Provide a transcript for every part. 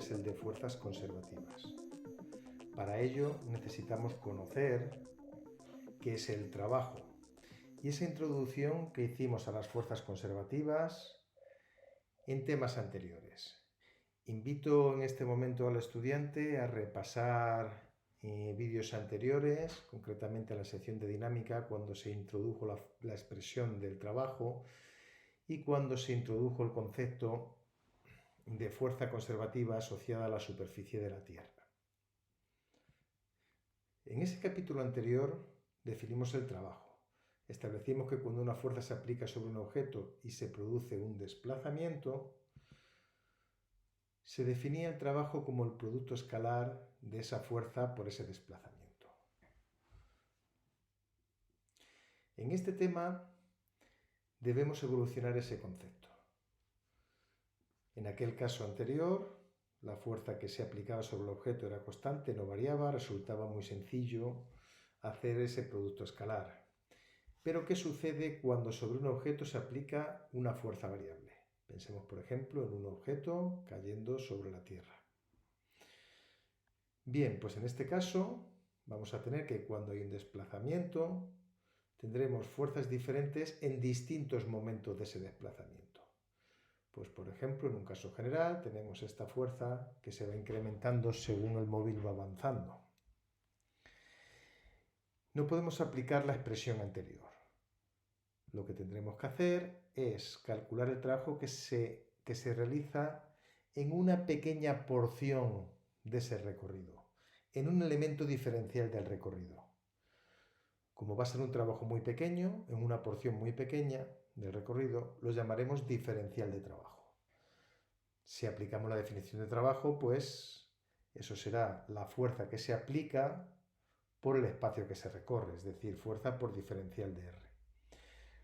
es el de fuerzas conservativas. Para ello necesitamos conocer qué es el trabajo y esa introducción que hicimos a las fuerzas conservativas en temas anteriores. Invito en este momento al estudiante a repasar vídeos anteriores, concretamente a la sección de dinámica, cuando se introdujo la expresión del trabajo y cuando se introdujo el concepto de fuerza conservativa asociada a la superficie de la Tierra. En ese capítulo anterior definimos el trabajo. Establecimos que cuando una fuerza se aplica sobre un objeto y se produce un desplazamiento, se definía el trabajo como el producto escalar de esa fuerza por ese desplazamiento. En este tema debemos evolucionar ese concepto. En aquel caso anterior, la fuerza que se aplicaba sobre el objeto era constante, no variaba, resultaba muy sencillo hacer ese producto escalar. Pero ¿qué sucede cuando sobre un objeto se aplica una fuerza variable? Pensemos, por ejemplo, en un objeto cayendo sobre la Tierra. Bien, pues en este caso vamos a tener que cuando hay un desplazamiento tendremos fuerzas diferentes en distintos momentos de ese desplazamiento. Pues por ejemplo, en un caso general tenemos esta fuerza que se va incrementando según el móvil va avanzando. No podemos aplicar la expresión anterior. Lo que tendremos que hacer es calcular el trabajo que se realiza en una pequeña porción de ese recorrido, en un elemento diferencial del recorrido. Como va a ser un trabajo muy pequeño, en una porción muy pequeña del recorrido, lo llamaremos diferencial de trabajo. Si aplicamos la definición de trabajo, pues eso será la fuerza que se aplica por el espacio que se recorre, es decir, fuerza por diferencial de R.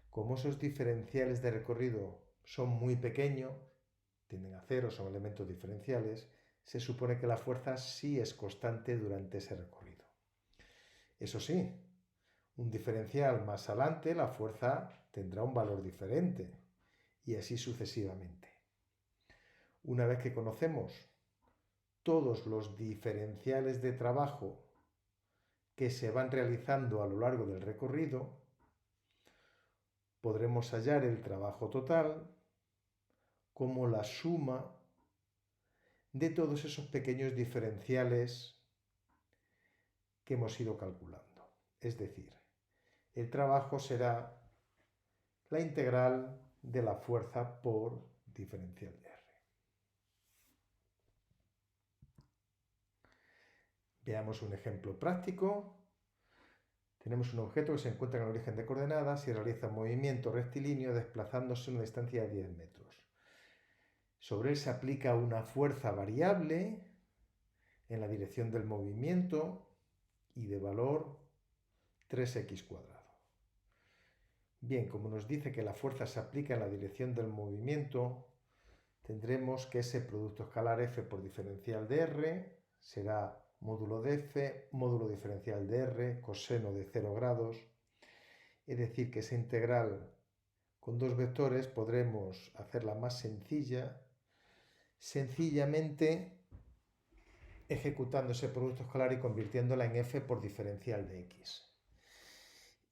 Como esos diferenciales de recorrido son muy pequeños, tienden a cero, son elementos diferenciales, se supone que la fuerza sí es constante durante ese recorrido. Eso sí, un diferencial más adelante, la fuerza tendrá un valor diferente y así sucesivamente. Una vez que conocemos todos los diferenciales de trabajo que se van realizando a lo largo del recorrido, podremos hallar el trabajo total como la suma de todos esos pequeños diferenciales que hemos ido calculando. Es decir, el trabajo será la integral de la fuerza por diferencial de R. Veamos un ejemplo práctico. Tenemos un objeto que se encuentra en el origen de coordenadas y realiza un movimiento rectilíneo desplazándose a una distancia de 10 metros. Sobre él se aplica una fuerza variable en la dirección del movimiento y de valor 3x cuadrado. Bien, como nos dice que la fuerza se aplica en la dirección del movimiento, tendremos que ese producto escalar f por diferencial de r será módulo de f, módulo diferencial de r, coseno de 0 grados. Es decir, que esa integral con dos vectores podremos hacerla más sencilla, sencillamente ejecutando ese producto escalar y convirtiéndola en f por diferencial de x.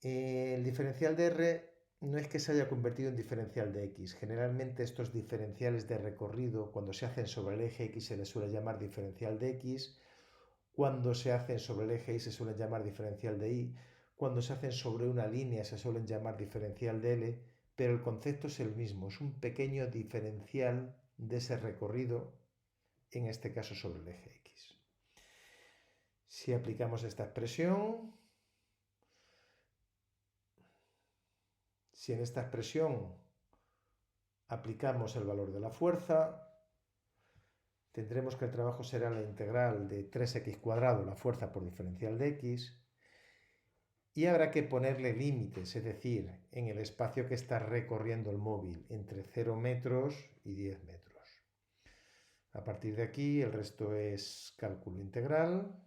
El diferencial de r no es que se haya convertido en diferencial de x. Generalmente estos diferenciales de recorrido, cuando se hacen sobre el eje x, se les suele llamar diferencial de x. Cuando se hacen sobre el eje y se suelen llamar diferencial de y. Cuando se hacen sobre una línea se suelen llamar diferencial de L, pero el concepto es el mismo. Es un pequeño diferencial de ese recorrido, en este caso sobre el eje X. Si aplicamos esta expresión, si en esta expresión aplicamos el valor de la fuerza, tendremos que el trabajo será la integral de 3x cuadrado, la fuerza por diferencial de x, y habrá que ponerle límites, es decir, en el espacio que está recorriendo el móvil, entre 0 metros y 10 metros. A partir de aquí, el resto es cálculo integral,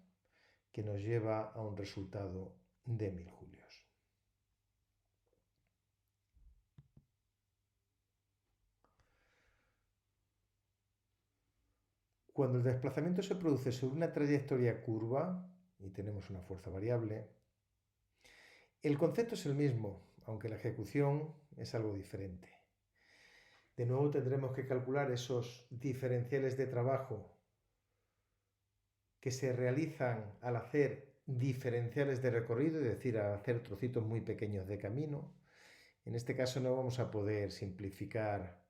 que nos lleva a un resultado de 1000 julios. Cuando el desplazamiento se produce sobre una trayectoria curva, y tenemos una fuerza variable, el concepto es el mismo, aunque la ejecución es algo diferente. De nuevo tendremos que calcular esos diferenciales de trabajo que se realizan al hacer diferenciales de recorrido, es decir, al hacer trocitos muy pequeños de camino. En este caso no vamos a poder simplificar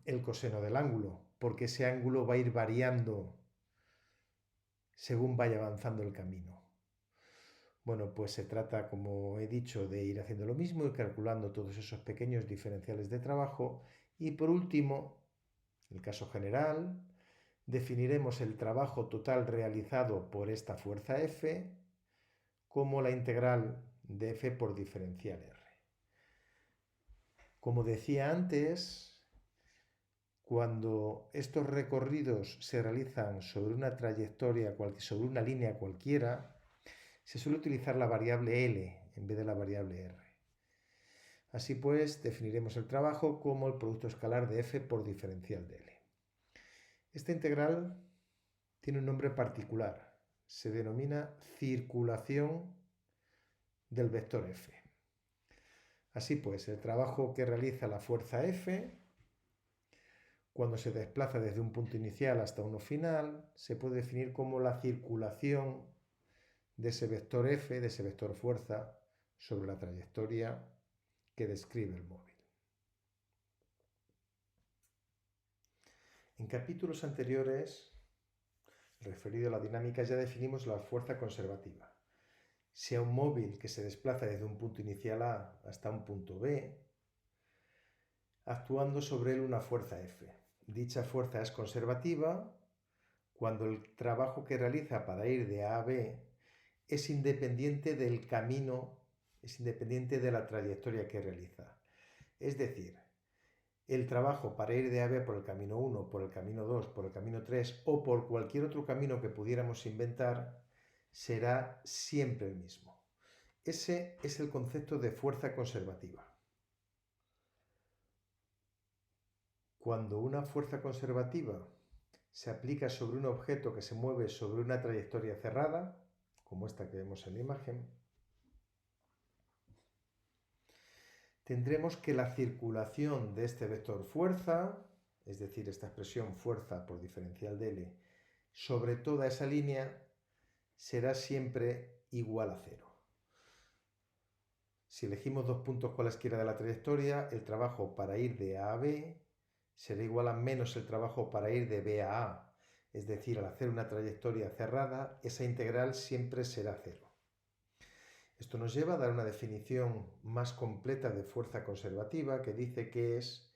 el coseno del ángulo, porque ese ángulo va a ir variando según vaya avanzando el camino. Bueno, pues se trata, como he dicho, de ir haciendo lo mismo y calculando todos esos pequeños diferenciales de trabajo. Y por último, el caso general, definiremos el trabajo total realizado por esta fuerza F como la integral de F por diferencial R. Como decía antes, cuando estos recorridos se realizan sobre una trayectoria, sobre una línea cualquiera, se suele utilizar la variable L en vez de la variable R. Así pues, definiremos el trabajo como el producto escalar de F por diferencial de L. Esta integral tiene un nombre particular. Se denomina circulación del vector F. Así pues, el trabajo que realiza la fuerza F, cuando se desplaza desde un punto inicial hasta uno final, se puede definir como la circulación de ese vector F, de ese vector fuerza, sobre la trayectoria que describe el móvil. En capítulos anteriores, referido a la dinámica, ya definimos la fuerza conservativa. Sea un móvil que se desplaza desde un punto inicial A hasta un punto B, actuando sobre él una fuerza F. Dicha fuerza es conservativa cuando el trabajo que realiza para ir de A a B es independiente del camino, es independiente de la trayectoria que realiza. Es decir, el trabajo para ir de A a B por el camino 1, por el camino 2, por el camino 3 o por cualquier otro camino que pudiéramos inventar será siempre el mismo. Ese es el concepto de fuerza conservativa. Cuando una fuerza conservativa se aplica sobre un objeto que se mueve sobre una trayectoria cerrada, como esta que vemos en la imagen, tendremos que la circulación de este vector fuerza, es decir, esta expresión fuerza por diferencial de L, sobre toda esa línea será siempre igual a cero. Si elegimos dos puntos cualesquiera de la trayectoria, el trabajo para ir de A a B será igual a menos el trabajo para ir de B a A. Es decir, al hacer una trayectoria cerrada, esa integral siempre será cero. Esto nos lleva a dar una definición más completa de fuerza conservativa que dice que es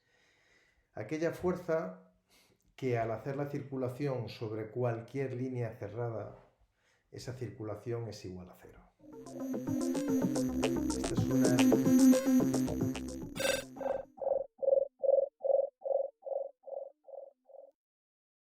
aquella fuerza que al hacer la circulación sobre cualquier línea cerrada, esa circulación es igual a cero.